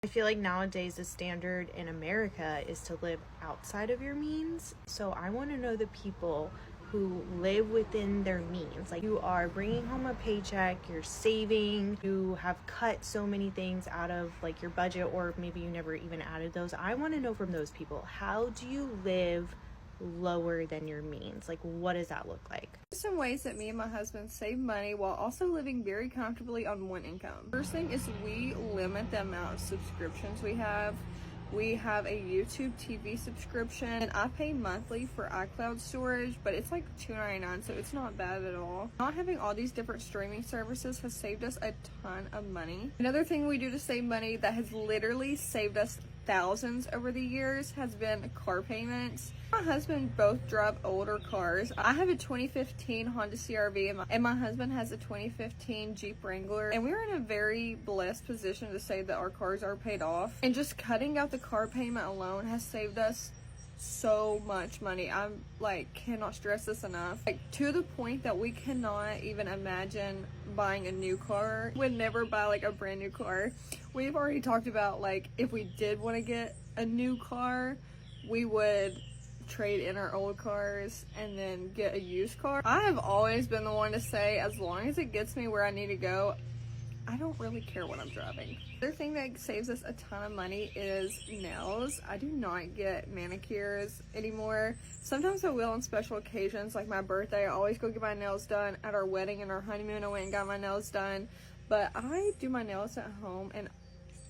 I feel like nowadays the standard in America is to live outside of your means. So I want to know the people who live within their means. Like, you are bringing home a paycheck, you're saving, you have cut so many things out of like your budget, or maybe you never even added those. I want to know from those people, how do you live lower than your means? Like, what does that look like? Some ways that me and my husband save money while also living very comfortably on one income. First thing is we limit the amount of subscriptions we have. We have a YouTube TV subscription, and I pay monthly for iCloud storage, but it's like $2.99, so it's not bad at all. Not having all these different streaming services has saved us a ton of money. Another thing we do to save money that has literally saved us thousands over the years has been car payments. My husband both drive older cars. I have a 2015 Honda CR-V and my husband has a 2015 Jeep Wrangler, and we're in a very blessed position to say that our cars are paid off, and just cutting out the car payment alone has saved us so much money. I'm like, cannot stress this enough, like to the point that we cannot even imagine buying a new car. We'd never buy like a brand new car. We've already talked about, like, if we did want to get a new car, we would trade in our old cars and then get a used car. I have always been the one to say, as long as it gets me where I need to go, I don't really care what I'm driving. Another thing that saves us a ton of money is nails. I do not get manicures anymore. Sometimes I will on special occasions, like my birthday. I always go get my nails done. At our wedding and our honeymoon, I went and got my nails done. But I do my nails at home, and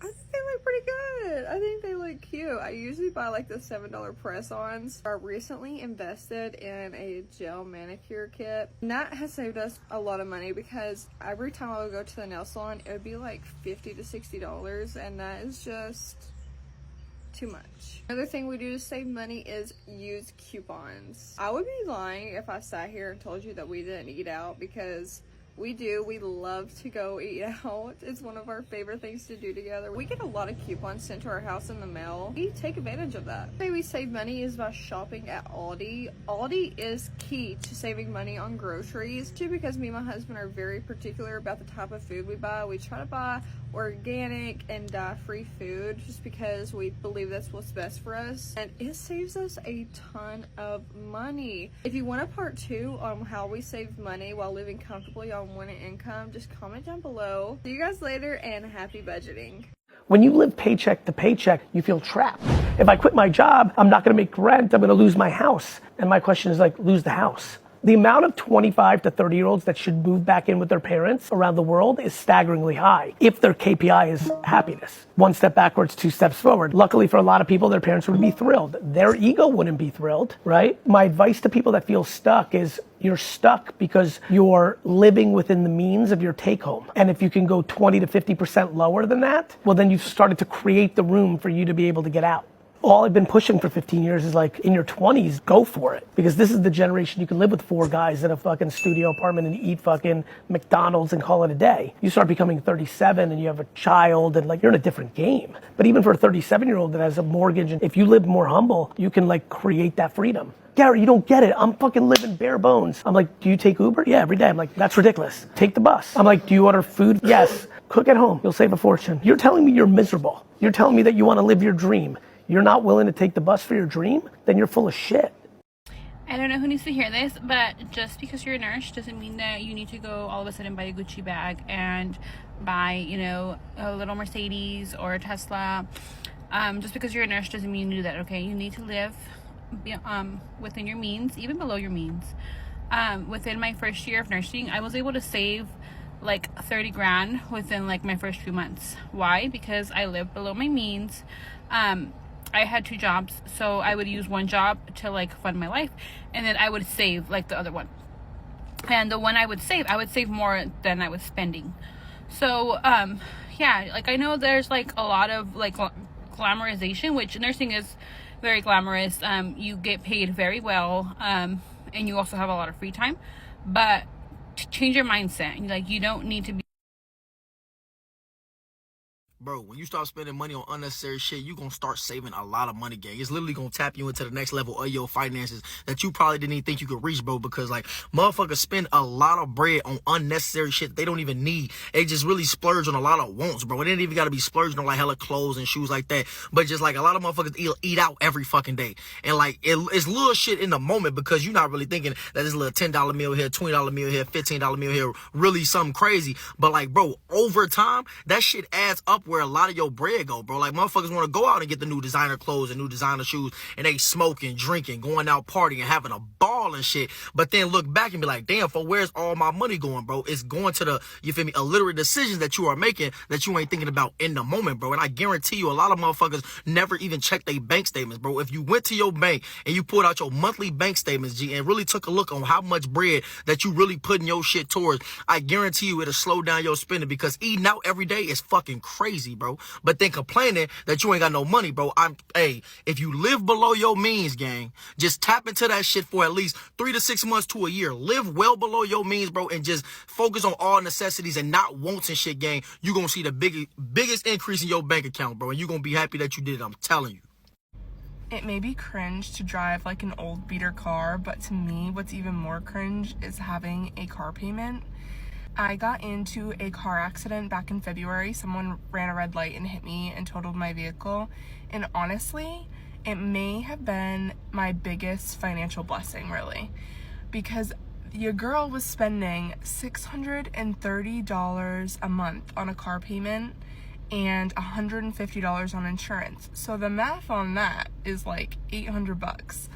I think they look pretty good. I think they look cute. I usually buy like the $7 press-ons. I recently invested in a gel manicure kit, and that has saved us a lot of money because every time I would go to the nail salon, it would be like $50 to $60, and that is just too much. Another thing we do to save money is use coupons. I would be lying if I sat here and told you that we didn't eat out, because we do. We love to go eat out. It's one of our favorite things to do together. We get a lot of coupons sent to our house in the mail. We take advantage of that. The way we save money is by shopping at Aldi. Aldi is key to saving money on groceries, too, because me and my husband are very particular about the type of food we buy. We try to buy organic and dye-free food just because we believe that's what's best for us, and it saves us a ton of money. If you want a part 2 on how we save money while living comfortably on one income, just comment down below. See you guys later, and happy budgeting. When you live paycheck to paycheck, you feel trapped. If I quit my job, I'm not gonna make rent, I'm gonna lose my house. And my question is, like, lose the house. The amount of 25 to 30-year-olds that should move back in with their parents around the world is staggeringly high if their KPI is happiness. One step backwards, 2 steps forward. Luckily for a lot of people, their parents would be thrilled. Their ego wouldn't be thrilled, right? My advice to people that feel stuck is, you're stuck because you're living within the means of your take home. And if you can go 20 to 50% lower than that, well, then you've started to create the room for you to be able to get out. All I've been pushing for 15 years is, like, in your 20s, go for it. Because this is the generation you can live with 4 guys in a fucking studio apartment and eat fucking McDonald's and call it a day. You start becoming 37 and you have a child and, like, you're in a different game. But even for a 37-year-old that has a mortgage, and if you live more humble, you can, like, create that freedom. Gary, you don't get it. I'm fucking living bare bones. I'm like, do you take Uber? Yeah, every day. I'm like, that's ridiculous. Take the bus. I'm like, do you order food? Yes. Cook at home. You'll save a fortune. You're telling me you're miserable. You're telling me that you want to live your dream. You're not willing to take the bus for your dream? Then you're full of shit. I don't know who needs to hear this, but just because you're a nurse doesn't mean that you need to go all of a sudden buy a Gucci bag and buy, you know, a little Mercedes or a Tesla. Just because you're a nurse doesn't mean you do that, okay? You need to live within your means, even below your means. Within my first year of nursing, I was able to save like 30 grand within like my first few months. Why? Because I lived below my means. I had 2 jobs, so I would use one job to like fund my life, and then I would save like the other one. And the one I would save more than I was spending. So yeah, like I know there's like a lot of like glamorization, which nursing is very glamorous. You get paid very well, and you also have a lot of free time, but change your mindset. Like, you don't need to be bro, when you start spending money on unnecessary shit, you gonna start saving a lot of money, gang. It's literally gonna tap you into the next level of your finances that you probably didn't even think you could reach, bro, because like motherfuckers spend a lot of bread on unnecessary shit that they don't even need. They just really splurge on a lot of wants, bro. It ain't even gotta be splurging on like hella clothes and shoes like that, but just like a lot of motherfuckers eat out every fucking day. And like it's little shit in the moment because you're not really thinking that this little $10 meal here, $20 meal here, $15 meal here, really something crazy. But like, bro, over time, that shit adds up where a lot of your bread go, bro. Like motherfuckers want to go out and get the new designer clothes and new designer shoes, and they smoking, drinking, going out partying, having a ball and shit. But then look back and be like, damn, for where's all my money going, bro? It's going to the, you feel me, illiterate decisions that you are making that you ain't thinking about in the moment, bro. And I guarantee you a lot of motherfuckers never even check their bank statements, bro. If you went to your bank and you pulled out your monthly bank statements, G, and really took a look on how much bread that you really putting your shit towards, I guarantee you it'll slow down your spending, because eating out every day is fucking crazy, bro. But then complaining that you ain't got no money, bro. If you live below your means, gang, just tap into that shit for at least 3 to 6 months to a year. Live well below your means, bro, and just focus on all necessities and not wants and shit, gang. You gonna see the biggest increase in your bank account, bro, and you gonna be happy that you did it. I'm telling you. It may be cringe to drive like an old beater car, but to me, what's even more cringe is having a car payment. I got into a car accident back in February. Someone ran a red light and hit me and totaled my vehicle. And honestly, it may have been my biggest financial blessing, really, because your girl was spending $630 a month on a car payment and $150 on insurance. So the math on that is like $800.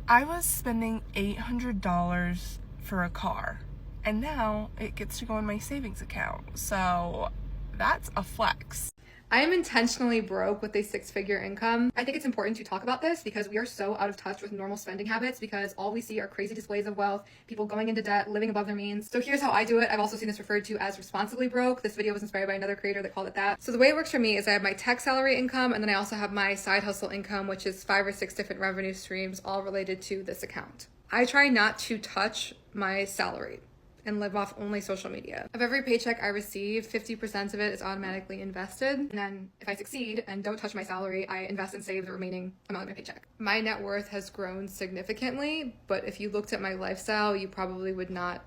I was spending $800 for a car, and now it gets to go in my savings account. So that's a flex. I am intentionally broke with a 6-figure income. I think it's important to talk about this because we are so out of touch with normal spending habits, because all we see are crazy displays of wealth, people going into debt, living above their means. So here's how I do it. I've also seen this referred to as responsibly broke. This video was inspired by another creator that called it that. So the way it works for me is I have my tech salary income, and then I also have my side hustle income, which is 5 or 6 different revenue streams, all related to this account. I try not to touch my salary and live off only social media. Of every paycheck I receive, 50% of it is automatically invested. And then if I succeed and don't touch my salary, I invest and save the remaining amount of my paycheck. My net worth has grown significantly, but if you looked at my lifestyle, you probably would not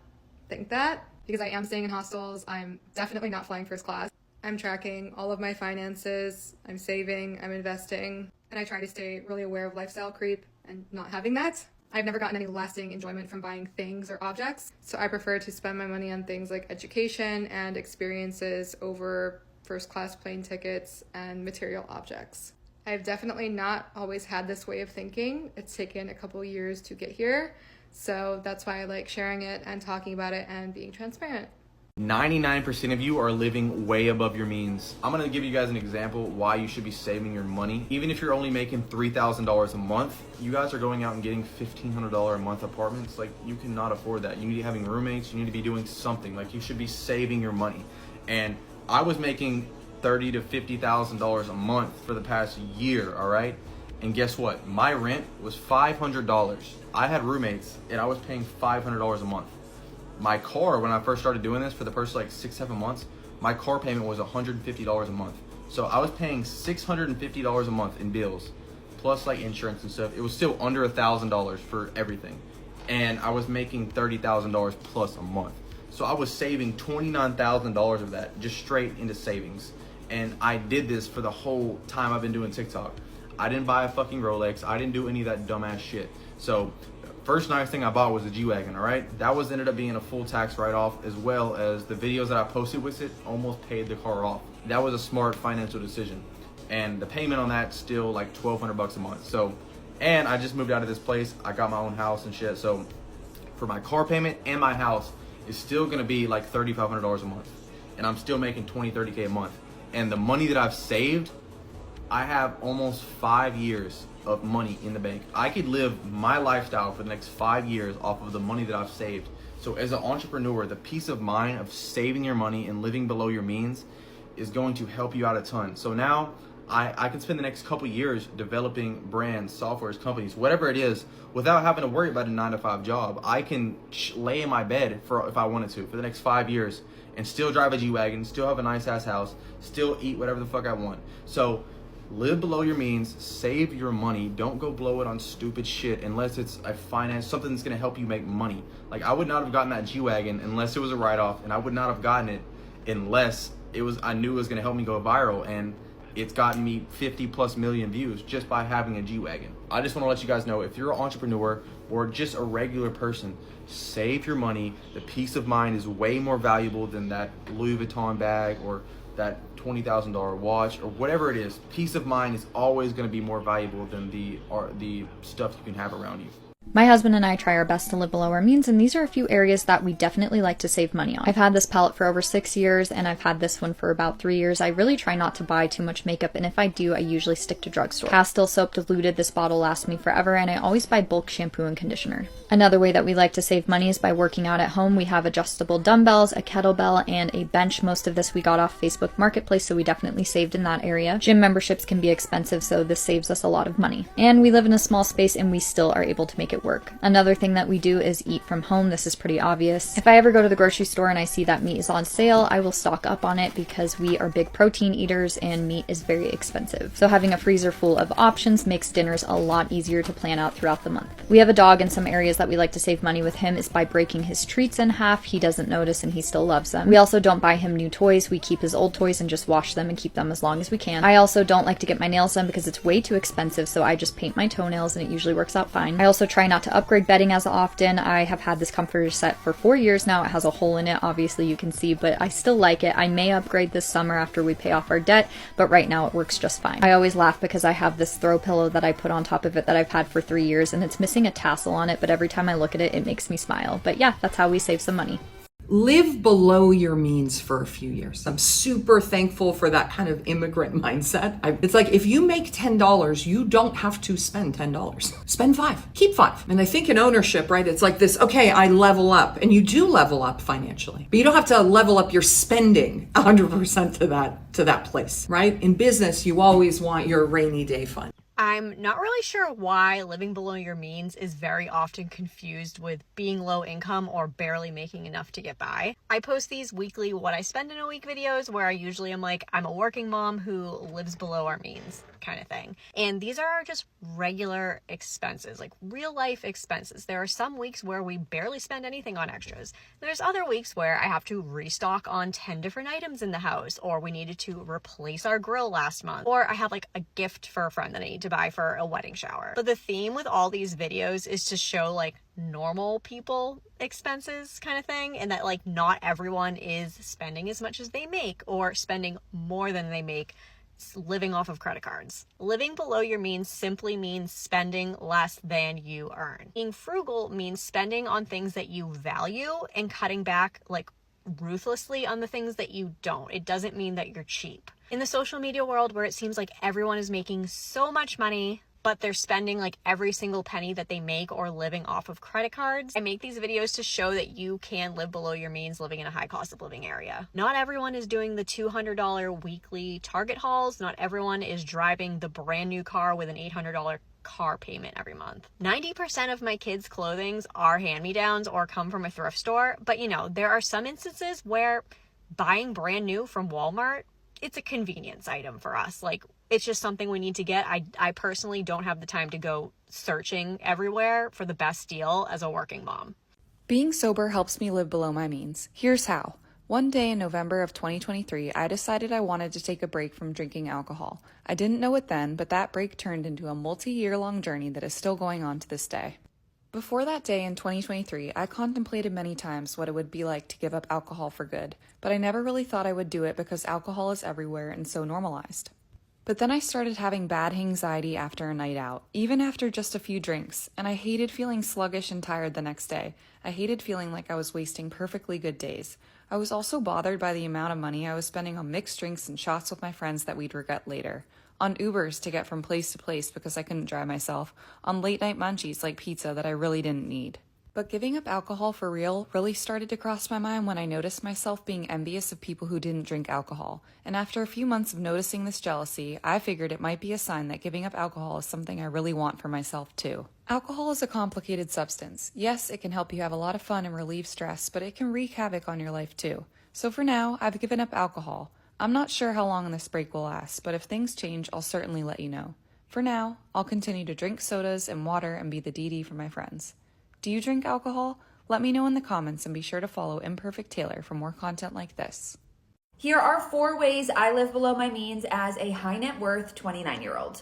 think that, because I am staying in hostels. I'm definitely not flying first class. I'm tracking all of my finances. I'm saving, I'm investing, and I try to stay really aware of lifestyle creep and not having that. I've never gotten any lasting enjoyment from buying things or objects, so I prefer to spend my money on things like education and experiences over first-class plane tickets and material objects. I've definitely not always had this way of thinking. It's taken a couple years to get here, so that's why I like sharing it and talking about it and being transparent. 99% of you are living way above your means. I'm gonna give you guys an example why you should be saving your money. Even if you're only making $3,000 a month, you guys are going out and getting $1,500 a month apartments. Like, you cannot afford that. You need to be having roommates. You need to be doing something. Like, you should be saving your money. And I was making $30,000 to $50,000 a month for the past year, all right? And guess what? My rent was $500. I had roommates and I was paying $500 a month. My car, when I first started doing this for the first like 6-7 months, my car payment was $150 a month. So I was paying $650 a month in bills, plus like insurance and stuff. It was still under $1,000 for everything. And I was making $30,000 plus a month. So I was saving $29,000 of that just straight into savings. And I did this for the whole time I've been doing TikTok. I didn't buy a fucking Rolex. I didn't do any of that dumbass shit. So first nice thing I bought was a G-Wagon, all right? That was ended up being a full tax write-off, as well as the videos that I posted with it almost paid the car off. That was a smart financial decision. And the payment on that still like $1,200 a month. So, and I just moved out of this place. I got my own house and shit. So for my car payment and my house, it's still gonna be like $3,500 a month. And I'm still making $20, $30K a month. And the money that I've saved, I have almost 5 years of money in the bank. I could live my lifestyle for the next 5 years off of the money that I've saved. So as an entrepreneur, the peace of mind of saving your money and living below your means is going to help you out a ton. So now I can spend the next couple years developing brands, softwares, companies, whatever it is, without having to worry about a 9-to-5 job. I can lay in my bed for, if I wanted to, for the next 5 years and still drive a G-Wagon, still have a nice ass house, still eat whatever the fuck I want. So live below your means, save your money, don't go blow it on stupid shit unless it's a finance, something that's gonna help you make money. Like, I would not have gotten that G-Wagon unless it was a write-off, and I would not have gotten it unless I knew it was gonna help me go viral, and it's gotten me 50+ million views just by having a G-Wagon. I just wanna let you guys know, if you're an entrepreneur or just a regular person, save your money. The peace of mind is way more valuable than that Louis Vuitton bag or that $20,000 watch or whatever it is. Peace of mind is always gonna be more valuable than the stuff you can have around you. My husband and I try our best to live below our means, and these are a few areas that we definitely like to save money on. I've had this palette for over 6 years, and I've had this one for about 3 years. I really try not to buy too much makeup, and if I do, I usually stick to drugstore. Castile soap diluted, this bottle lasts me forever, and I always buy bulk shampoo and conditioner. Another way that we like to save money is by working out at home. We have adjustable dumbbells, a kettlebell, and a bench. Most of this we got off Facebook Marketplace, so we definitely saved in that area. Gym memberships can be expensive, so this saves us a lot of money. And we live in a small space, and we still are able to make it work. Another thing that we do is eat from home. This is pretty obvious. If I ever go to the grocery store and I see that meat is on sale, I will stock up on it because we are big protein eaters and meat is very expensive. So having a freezer full of options makes dinners a lot easier to plan out throughout the month. We have a dog, and some areas that we like to save money with him is by breaking his treats in half. He doesn't notice and he still loves them. We also don't buy him new toys. We keep his old toys and just wash them and keep them as long as we can. I also don't like to get my nails done because it's way too expensive, so I just paint my toenails and it usually works out fine. I also try not to upgrade bedding as often. I have had this comforter set for 4 years now. It has a hole in it, obviously you can see, but I still like it. I may upgrade this summer after we pay off our debt, but right now it works just fine. I always laugh because I have this throw pillow that I put on top of it that I've had for 3 years, and it's missing a tassel on it, but every time I look at it, it makes me smile. But yeah, that's how we save some money. Live below your means for a few years. I'm super thankful for that kind of immigrant mindset. It's like, if you make $10, you don't have to spend $10. Spend $5, keep $5. And I think in ownership, right, it's like this, okay, I level up, and you do level up financially, but you don't have to level up your spending 100% to that place, right? In business, you always want your rainy day fund. I'm not really sure why living below your means is very often confused with being low income or barely making enough to get by. I post these weekly what I spend in a week videos where I usually am like, I'm a working mom who lives below our means kind of thing. And these are just regular expenses, like real life expenses. There are some weeks where we barely spend anything on extras. There's other weeks where I have to restock on 10 different items in the house, or we needed to replace our grill last month, or I have like a gift for a friend that I need to buy for a wedding shower. But the theme with all these videos is to show like normal people expenses kind of thing, and that like not everyone is spending as much as they make or spending more than they make living off of credit cards. Living below your means simply means spending less than you earn. Being frugal means spending on things that you value and cutting back like ruthlessly on the things that you don't. It doesn't mean that you're cheap. In the social media world where it seems like everyone is making so much money, but they're spending like every single penny that they make or living off of credit cards, I make these videos to show that you can live below your means living in a high cost of living area. Not everyone is doing the $200 weekly Target hauls. Not everyone is driving the brand new car with an $800 car payment every month. 90% of my kids' clothings are hand-me-downs or come from a thrift store, but you know, there are some instances where buying brand new from Walmart, it's a convenience item for us. Like, it's just something we need to get. I personally don't have the time to go searching everywhere for the best deal as a working mom. Being sober helps me live below my means. Here's how. One day in November of 2023, I decided I wanted to take a break from drinking alcohol. I didn't know it then, but that break turned into a multi-year-long journey that is still going on to this day. Before that day in 2023, I contemplated many times what it would be like to give up alcohol for good, but I never really thought I would do it because alcohol is everywhere and so normalized. But then I started having bad anxiety after a night out, even after just a few drinks, and I hated feeling sluggish and tired the next day. I hated feeling like I was wasting perfectly good days. I was also bothered by the amount of money I was spending on mixed drinks and shots with my friends that we'd regret later, on Ubers to get from place to place because I couldn't drive myself, on late night munchies like pizza that I really didn't need. But giving up alcohol for real really started to cross my mind when I noticed myself being envious of people who didn't drink alcohol. And after a few months of noticing this jealousy, I figured it might be a sign that giving up alcohol is something I really want for myself too. Alcohol is a complicated substance. Yes, it can help you have a lot of fun and relieve stress, but it can wreak havoc on your life too. So for now, I've given up alcohol. I'm not sure how long this break will last, but if things change, I'll certainly let you know. For now, I'll continue to drink sodas and water and be the DD for my friends. Do you drink alcohol? Let me know in the comments and be sure to follow Imperfect Taylor for more content like this. Here are 4 ways I live below my means as a high net worth 29-year-old.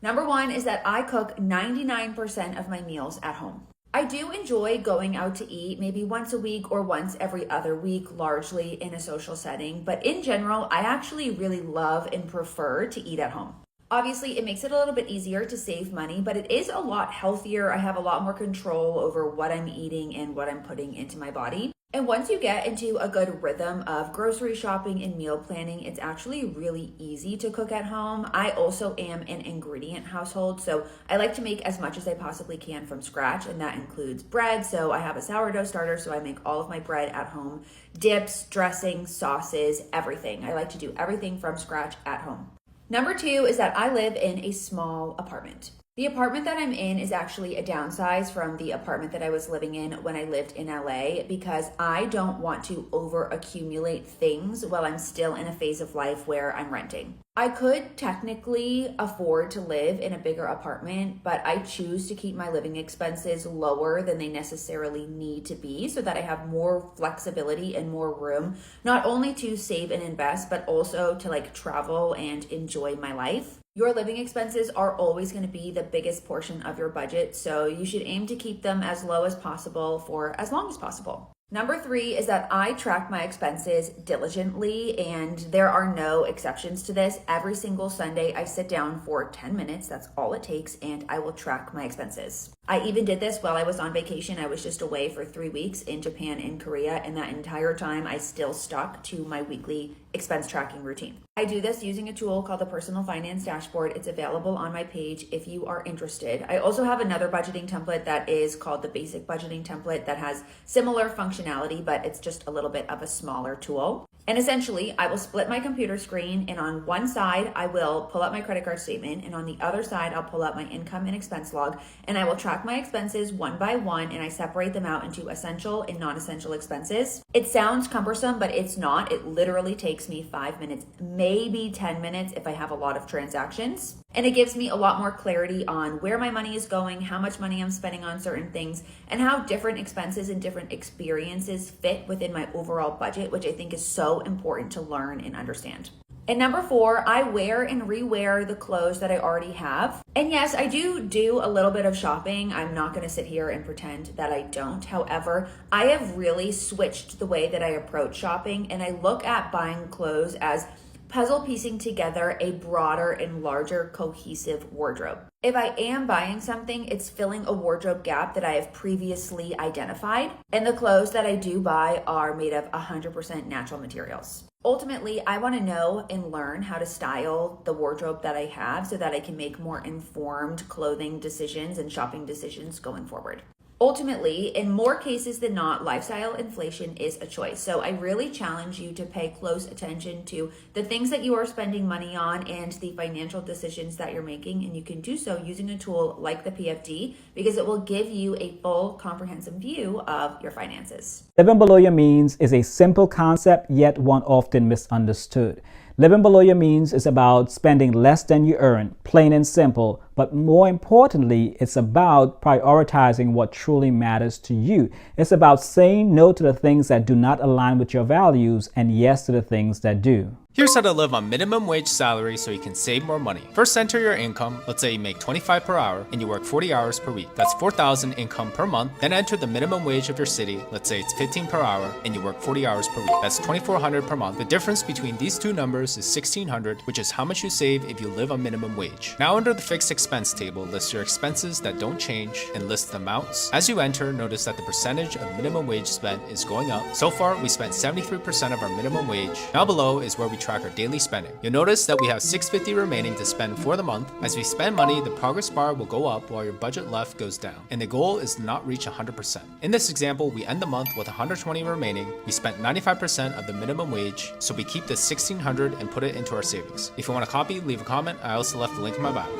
Number 1 is that I cook 99% of my meals at home. I do enjoy going out to eat maybe once a week or once every other week, largely in a social setting. But in general, I actually really love and prefer to eat at home. Obviously, it makes it a little bit easier to save money, but it is a lot healthier. I have a lot more control over what I'm eating and what I'm putting into my body. And once you get into a good rhythm of grocery shopping and meal planning, it's actually really easy to cook at home. I also am an ingredient household, so I like to make as much as I possibly can from scratch, and that includes bread. So I have a sourdough starter, so I make all of my bread at home. Dips, dressings, sauces, everything. I like to do everything from scratch at home. Number 2 is that I live in a small apartment. The apartment that I'm in is actually a downsize from the apartment that I was living in when I lived in LA because I don't want to over accumulate things while I'm still in a phase of life where I'm renting. I could technically afford to live in a bigger apartment, but I choose to keep my living expenses lower than they necessarily need to be so that I have more flexibility and more room, not only to save and invest, but also to travel and enjoy my life. Your living expenses are always going to be the biggest portion of your budget, so you should aim to keep them as low as possible for as long as possible. Number 3 is that I track my expenses diligently, and there are no exceptions to this. Every single Sunday, I sit down for 10 minutes. That's all it takes, and I will track my expenses. I even did this while I was on vacation. I was just away for 3 weeks in Japan and Korea, and that entire time, I still stuck to my weekly expense tracking routine. I do this using a tool called the Personal Finance Dashboard. It's available on my page if you are interested. I also have another budgeting template that is called the Basic Budgeting Template that has similar functionality, but it's just a little bit of a smaller tool. And essentially, I will split my computer screen, and on one side, I will pull up my credit card statement, and on the other side, I'll pull up my income and expense log, and I will track my expenses one by one, and I separate them out into essential and non-essential expenses. It sounds cumbersome, but it's not. It literally takes me 5 minutes, maybe 10 minutes if I have a lot of transactions. And it gives me a lot more clarity on where my money is going, how much money I'm spending on certain things, and how different expenses and different experiences fit within my overall budget, which I think is so important to learn and understand. And number 4, I wear and rewear the clothes that I already have. And yes, I do a little bit of shopping. I'm not going to sit here and pretend that I don't. However, I have really switched the way that I approach shopping, and I look at buying clothes as puzzle piecing together a broader and larger cohesive wardrobe. If I am buying something, it's filling a wardrobe gap that I have previously identified, and the clothes that I do buy are made of 100% natural materials. Ultimately, I want to know and learn how to style the wardrobe that I have so that I can make more informed clothing decisions and shopping decisions going forward. Ultimately, in more cases than not, lifestyle inflation is a choice. So I really challenge you to pay close attention to the things that you are spending money on and the financial decisions that you're making. And you can do so using a tool like the PFD because it will give you a full comprehensive view of your finances. Living below your means is a simple concept, yet one often misunderstood. Living below your means is about spending less than you earn, plain and simple. But more importantly, it's about prioritizing what truly matters to you. It's about saying no to the things that do not align with your values and yes to the things that do. Here's how to live on minimum wage salary so you can save more money. First, enter your income. Let's say you make $25 per hour and you work 40 hours per week. That's $4,000 income per month. Then enter the minimum wage of your city. Let's say it's $15 per hour and you work 40 hours per week. That's $2,400 per month. The difference between these two numbers is $1,600, which is how much you save if you live on minimum wage. Now under the fixed expense table, list your expenses that don't change and list the amounts. As you enter, notice that the percentage of minimum wage spent is going up. So far, we spent 73% of our minimum wage. Now below is where we track our daily spending. You'll notice that we have $650 remaining to spend for the month. As we spend money, the progress bar will go up while your budget left goes down. And the goal is to not reach 100%. In this example, we end the month with $120 remaining. We spent 95% of the minimum wage, so we keep the $1,600 and put it into our savings. If you want a copy, leave a comment. I also left the link in my bio.